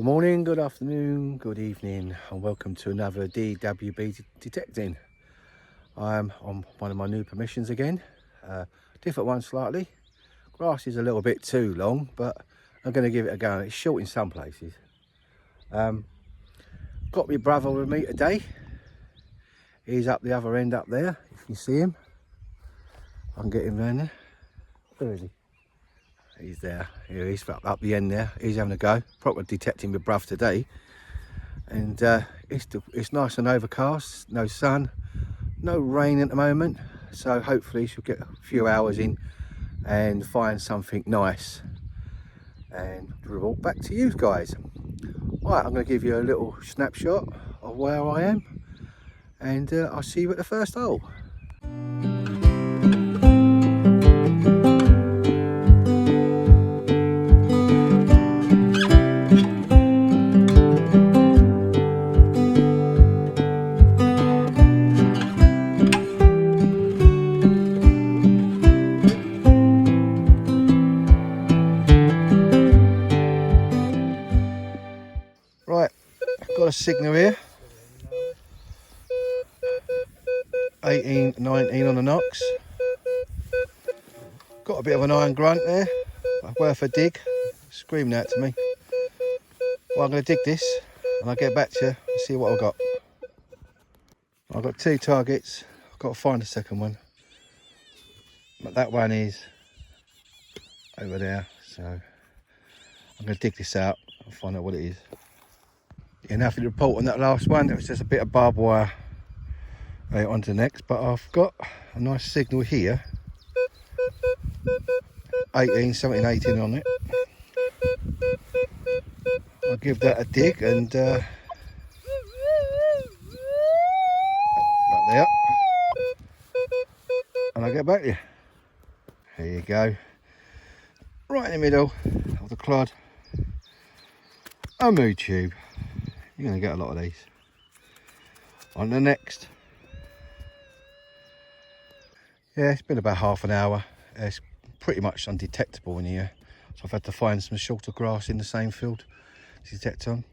Good morning, good afternoon, good evening, and welcome to another DWB detecting. I'm on one of my new permissions again, different one slightly. Grass is a little bit too long, but I'm going to give it a go. It's short in some places. Got my brother with me today. He's up the other end up there, if you see him. I can get him down there. Where is he? He's there. Here he's up the end there. He's having a go. Proper detecting with Bruv today. And it's nice and overcast. No sun. No rain at the moment. So hopefully she'll get a few hours in and find something nice. And report back to you guys. Right, I'm going to give you a little snapshot of where I am. And I'll see you at the first hole. Right, got a signal here. 18, 19 on the knocks. Got a bit of an iron grunt there, worth a dig. Screaming out to me. Well, I'm going to dig this and I'll get back to you and see what I've got. I've got two targets. I've got to find a second one. But that one is over there. So I'm going to dig this out and find out what it is. Yeah, nothing to report on that last one. It was just a bit of barbed wire. On to the next, but I've got a nice signal here. 18, 17, 18 on it. I'll give that a dig and right there. And I'll get back to you. Here you go. Right in the middle of the clod. A mood tube. You're going to get a lot of these. On the next. Yeah, it's been about half an hour. It's pretty much undetectable in here. So I've had to find some shorter grass in the same field to detect on.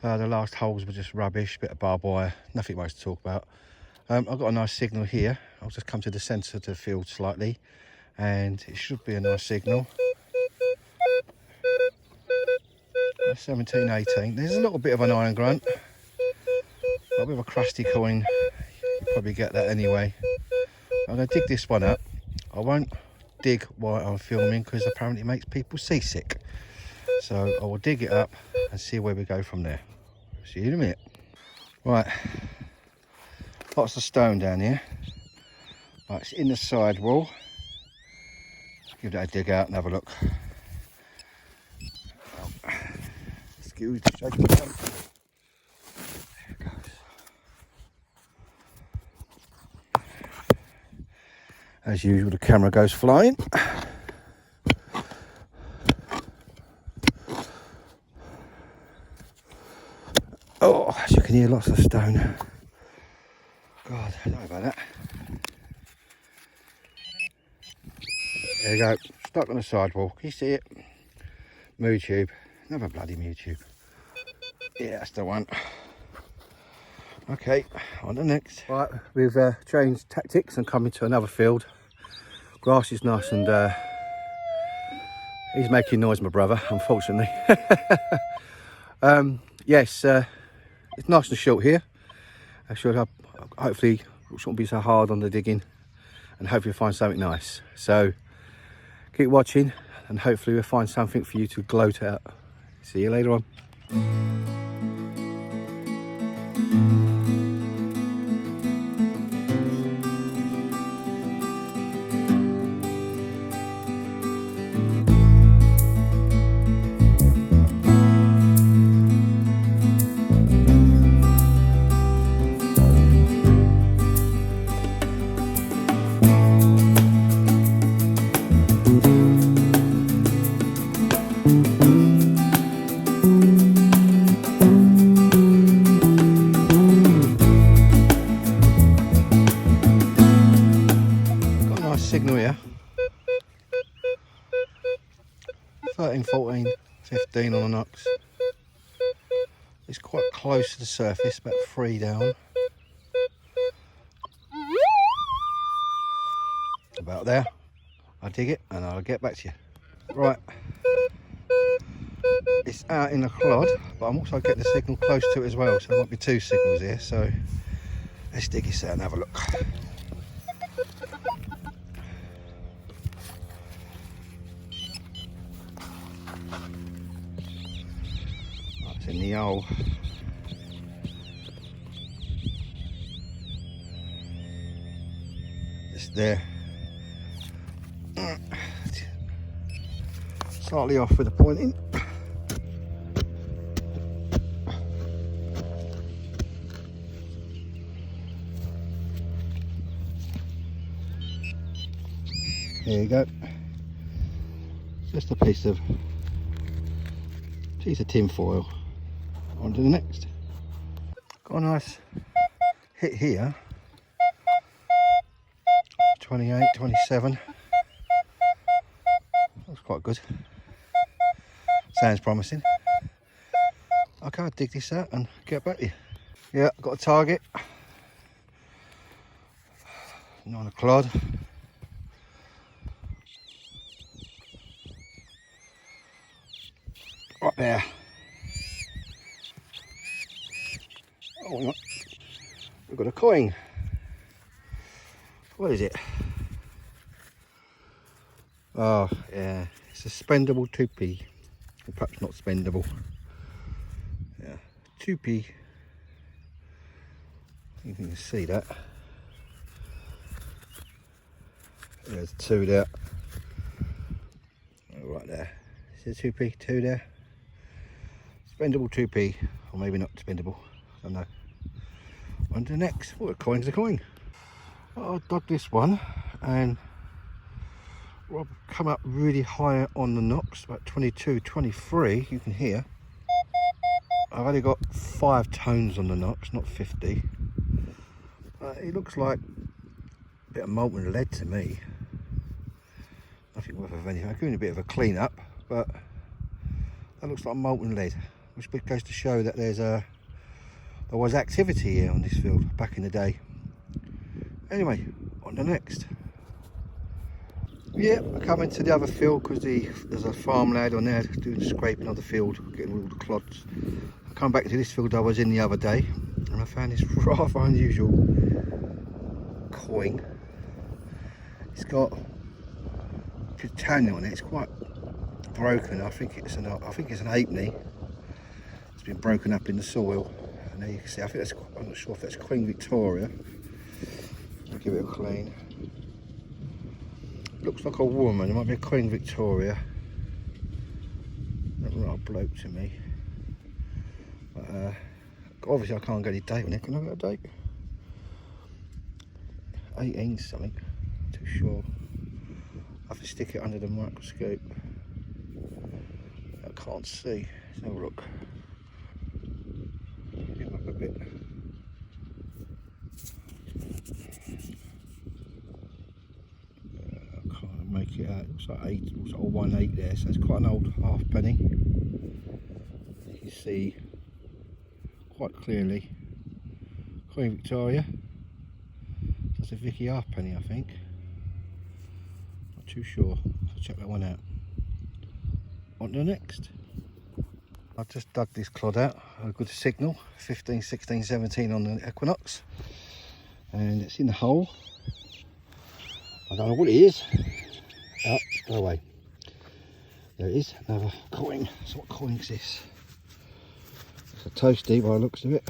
The last holes were just rubbish, bit of barbed wire, nothing much to talk about. I've got a nice signal here. I'll just come to the centre of the field slightly and it should be a nice signal. 17, 18. There's a little bit of an iron grunt. A bit of a crusty coin. You'll probably get that anyway. I'm going to dig this one up. I won't dig while I'm filming because apparently it makes people seasick. So I will dig it up and see where we go from there. See you in a minute. Right, lots of stone down here. Right, it's in the side wall. Let's give that a dig out and have a look. Excuse the shaking. There it goes. As usual, the camera goes flying. Oh, as you can hear, lots of stone. God, sorry about that. There you go, stuck on the sidewalk. Can you see it? Mood tube, another bloody mood tube. Yeah, that's the one. Okay, on the next. Right, we've changed tactics and come into another field. Grass is nice and he's making noise, my brother, unfortunately. Yes, it's nice and short here. I should have, hopefully it shouldn't be so hard on the digging and hopefully find something nice. So keep watching and hopefully we'll find something for you to gloat at. See you later on. Signal here. 13, 14, 15 on the knocks. It's quite close to the surface, about 3 down. About there. I'll dig it and I'll get back to you. Right. It's out in the clod, but I'm also getting the signal close to it as well, so there might be 2 signals here, so let's dig this out and have a look. It's in the hole. It's there. Slightly off with the pointing. There you go. Just a piece of tin foil. On to the next. Got a nice hit here. 28, 27. Looks quite good. Sounds promising. Okay, I'll dig this out and get back to you. Yeah, got a target. 9 o'clock. Right there. Oh, we've got a coin. What is it? Oh, yeah, it's a spendable 2p. Or perhaps not spendable. Yeah, 2p. You can see that. There's 2 there. Oh, right there. Is it 2p? 2 there. Spendable 2p, or maybe not spendable. I don't know. On to the next. Well, a coin's a coin. I'll dug this one, and I've come up really high on the knocks, about 22, 23. You can hear. I've only got 5 tones on the knocks, not 50. It looks like a bit of molten lead to me. Nothing worth of anything. I'm doing a bit of a clean up, but that looks like molten lead, which goes to show that there was activity here on this field back in the day. Anyway, on the next. Yeah, I come into the other field because there's a farm lad on there doing scraping on the field, getting all the clods. I come back to this field I was in the other day, and I found this rather unusual coin. It's got titanium on it. It's quite broken. I think it's an halfpenny. It's been broken up in the soil, and there you can see. I'm not sure if that's Queen Victoria. I'll give it a clean. Looks like a woman. It might be a Queen Victoria. Looks like a bloke to me. But obviously I can't get any date on it. Can I get a date? 18 something. Not too sure. I have to stick it under the microscope. I can't see. Let's have a look. Get up a bit. I can't make it out. It looks like 8, it looks like 1/8 there, so it's quite an old halfpenny. You can see quite clearly Queen Victoria. That's a Vicky halfpenny, I think. Not too sure. I'll check that one out. On to the next. I've just dug this clod out. A good signal. 15, 16, 17 on the equinox. And it's in the hole. I don't know what it is. Oh, go away. There it is. Another coin. So what coin is this? It's a toasty by the looks of it.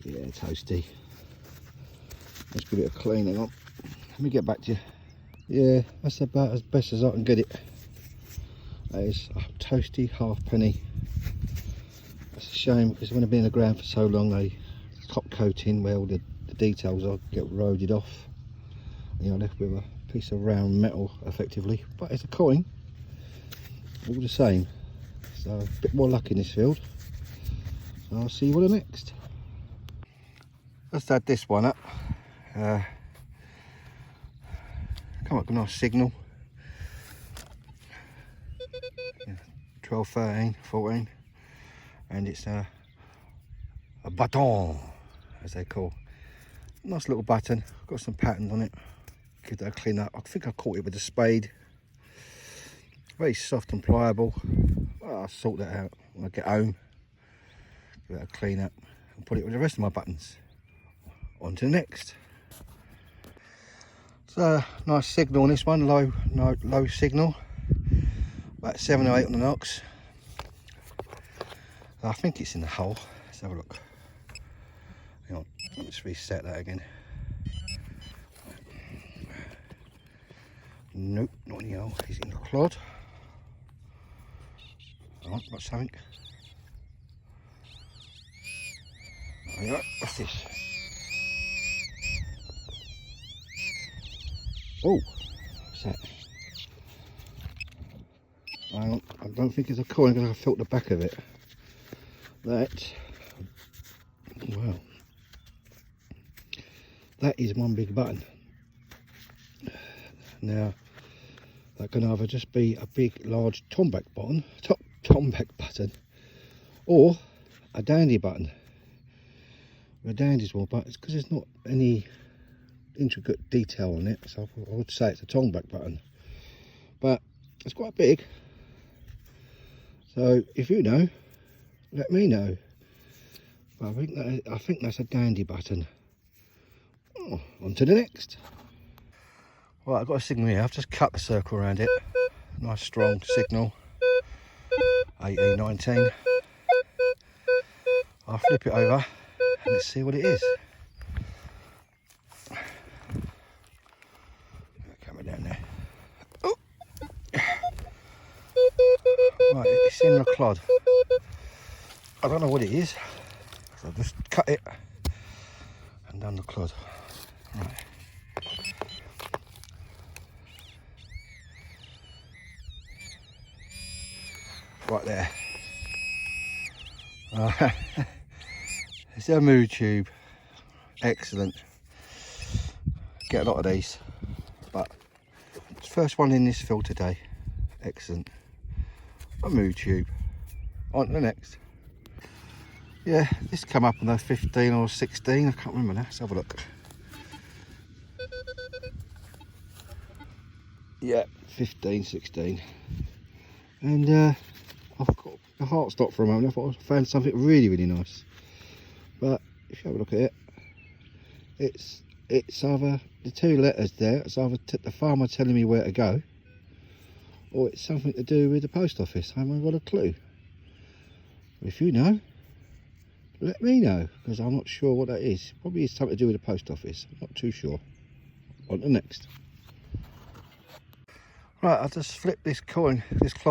Yeah, toasty. Let's give it a cleaning on. Let me get back to you. Yeah, that's about as best as I can get it. That is a toasty halfpenny. That's a shame because when they've been in the ground for so long, they top coating where all the details are get eroded off. And you're left with a piece of round metal effectively. But it's a coin, all the same. So a bit more luck in this field. So I'll see you on the next. Let's add this one up. Come up with a nice signal. Yeah, 12, 13, 14, and it's a button, as they call. Nice little button, got some patterns on it. Give that a clean up. I think I caught it with a spade. Very soft and pliable. Well, I'll sort that out when I get home. Give it a clean up and put it with the rest of my buttons. On to the next. So nice signal on this one, low signal. About 7 or 8 on the knocks. I think it's in the hole. Let's have a look. Hang on, let's reset that again. Nope, not in the hole. He's in the clod. Alright, got something. Alright, what's this? Oh, what's that? I don't think it's a coin because I felt the back of it. That, wow, that is one big button. Now, that can either just be a big, large tomback button, or a dandy button. A dandy small button, it's because there's not any intricate detail on it, so I would say it's a tomback button. But it's quite big. So if you know, let me know. But I think that's a dandy button. Oh, on to the next. Right, I've got a signal here. I've just cut the circle around it. Nice strong signal. 18, 19. I'll flip it over and let's see what it is. Camera down there. Oh. Right, it's in the clod. I don't know what it is, so I've just cut it and done the clod. Right. Right there. It's a mood tube. Excellent. Get a lot of these, but it's the first one in this field today. Excellent. A mood tube. On to the next. Yeah, this come up on the 15 or 16. I can't remember now. Let's have a look. Yeah, 15, 16. And I've got the heart stopped for a moment. I thought I found something really, really nice. But if you have a look at it, it's either the two letters there. It's either the farmer telling me where to go, or it's something to do with the post office. I haven't got a clue. If you know, let me know, because I'm not sure what that is. Probably it's something to do with the post office. I'm not too sure. On to the next. Right, I'll just flip this clod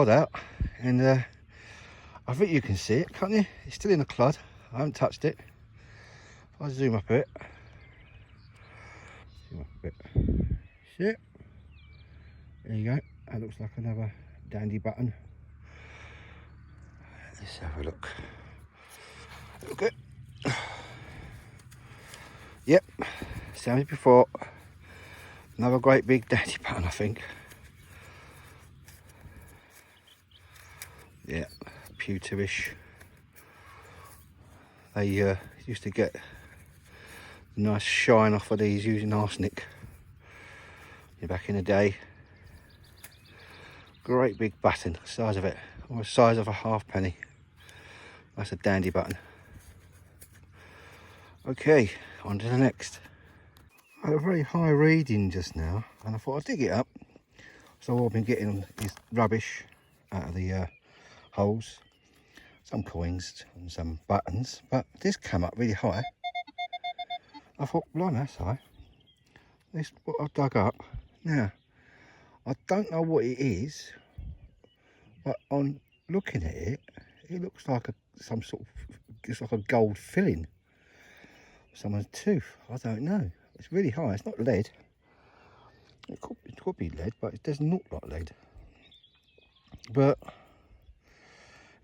out, and I think you can see it, can't you? It's still in the clod. I haven't touched it. If I zoom up a bit. See it? There you go. That looks like another dandy button. Let's have a look. Okay. Yep, same as before. Another great big dandy button, I think. Yeah, pewterish. They used to get a nice shine off of these using arsenic back in the day. Great big button, size of it, or the size of a halfpenny. That's a dandy button. Okay, on to the next. I had a very high reading just now, and I thought I'd dig it up. So all I've been getting is rubbish out of the holes, some coins and some buttons, but this came up really high. I thought, blimey, that's high. This what I've dug up. Now, I don't know what it is, but on looking at it, it looks like some sort of, it's like a gold filling. Someone's tooth. I don't know. It's really high. It's not lead. It could be lead, but it doesn't look like lead. But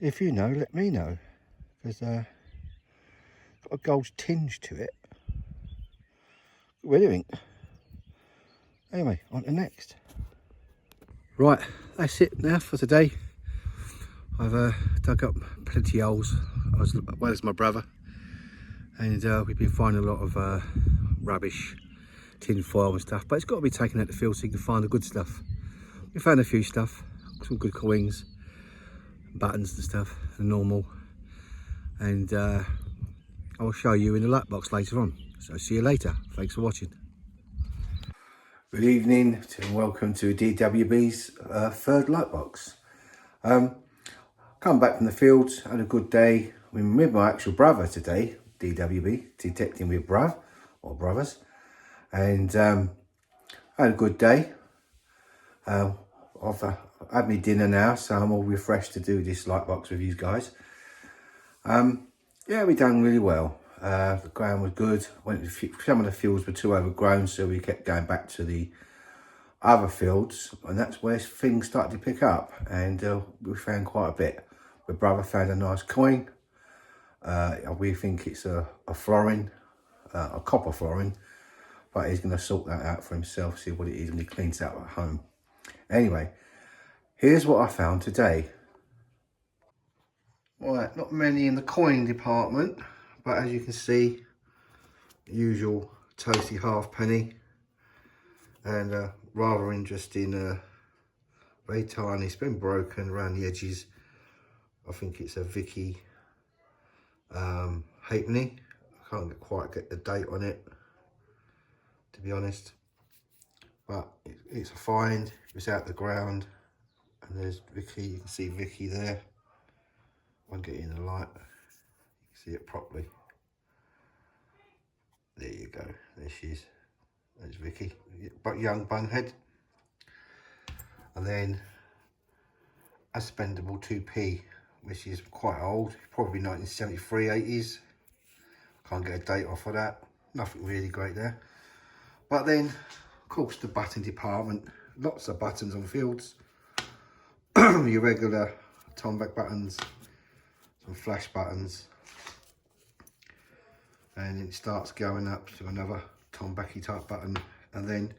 if you know, let me know, because got a gold tinge to it. What do you think? Anyway, on to next. Right, that's it now for today. I've dug up plenty of holes, as well as my brother, and we've been finding a lot of rubbish, tin foil and stuff, but it's got to be taken out the field so you can find the good stuff. We found a few stuff, some good coins, buttons and stuff, and normal, and I'll show you in the light box later on. So see you later. Thanks for watching. Good evening and welcome to DWB's third light box. Come back from the fields, had a good day. I'm with my actual brother today, DWB, detecting with Bruv, or brothers, and had a good day. I've had my dinner now, so I'm all refreshed to do this light box with you guys. Yeah, we done really well. The ground was good. Some of the fields were too overgrown, so we kept going back to the other fields, and that's where things started to pick up, and we found quite a bit. My brother found a nice coin. We think it's a florin, a copper florin, but he's going to sort that out for himself, see what it is when he cleans it up at home. Anyway, here's what I found today. Right, not many in the coin department, but as you can see, usual toasty halfpenny, and rather interesting, very tiny. It's been broken around the edges. I think it's a Vicky halfpenny. I can't quite get the date on it, to be honest, but it's a find. It's out the ground, and there's Vicky. You can see Vicky there. I'll get in the light, you can see it properly. There you go, there she is. There's Vicky, but young bunhead. And then a spendable 2p, which is quite old, probably 1973, 80s. Can't get a date off of that. Nothing really great there. But then, of course, the button department. Lots of buttons on fields. Your regular Tomback buttons, some flash buttons, and it starts going up to another Tombacky type button. And then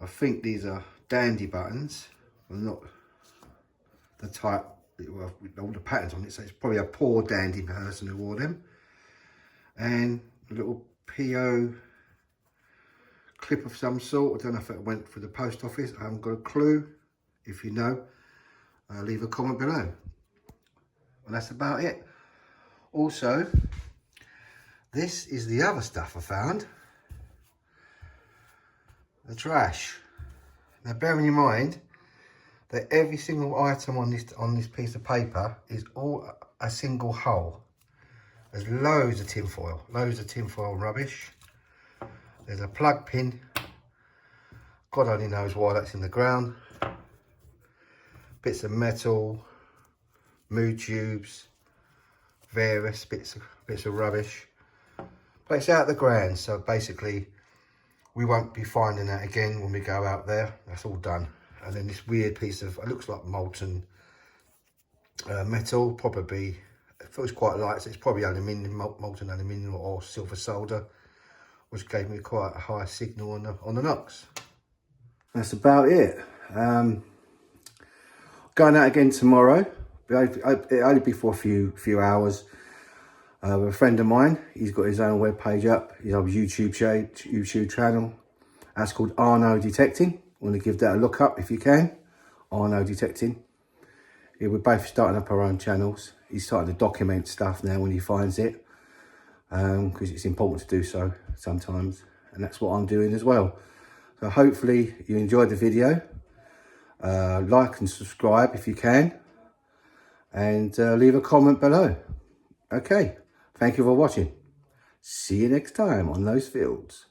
I think these are dandy buttons, well, not the type with all the patterns on it, so it's probably a poor dandy person who wore them. And a little PO clip of some sort. I don't know if it went for the post office, I haven't got a clue. If you know, leave a comment below. And that's about it. Also, this is the other stuff I found. The trash. Now bearing in mind that every single item on this piece of paper is all a single hole. There's loads of tinfoil rubbish. There's a plug pin. God only knows why that's in the ground. Bits of metal, mood tubes, various bits of rubbish. But it's out the ground, so basically we won't be finding that again when we go out there. That's all done. And then this weird piece of, it looks like molten metal, probably, it feels quite light, so it's probably aluminium, molten aluminium or silver solder, which gave me quite a high signal on the knocks. That's about it. Going out again tomorrow. It'll only be for a few hours. With a friend of mine, he's got his own web page up, his own YouTube channel. That's called Arno Detecting. Want to give that a look up if you can. Arno Detecting. Yeah, we're both starting up our own channels. He's starting to document stuff now when he finds it, because it's important to do so sometimes, and that's what I'm doing as well. So hopefully you enjoyed the video. Like and subscribe if you can, and leave a comment below. Okay, thank you for watching. See you next time on those fields.